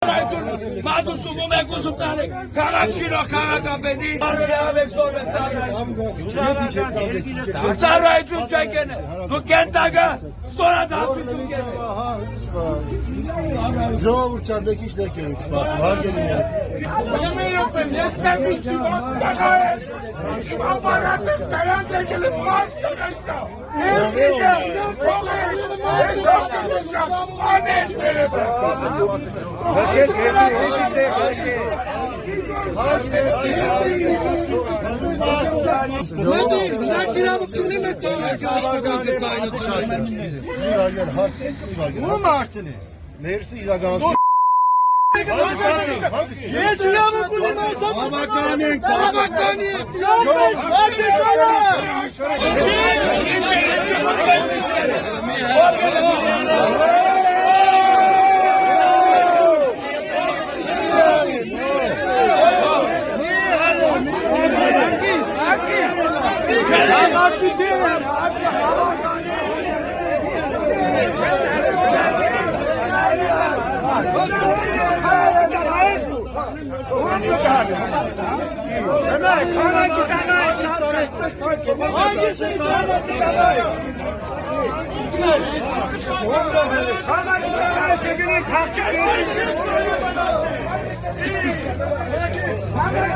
Մատուցում եք ուզում տարեք, քաղաքչիրող քաղաքապետի, արվեքսոր է ծառայություն չեք են, դու կենտագա, ստորադասություն կեն։ Ժողովուրդ չար մեկիչ ներքեր եք սպասում, հարգելիներս։ Ես սեպիչի ոտ տղա ես, ապարատս տրանց եկել եմ մաս տղեստա։ Ներսի իրականացնում Ես իրավունք ունեմ ասամ Հավական ենք, Hangi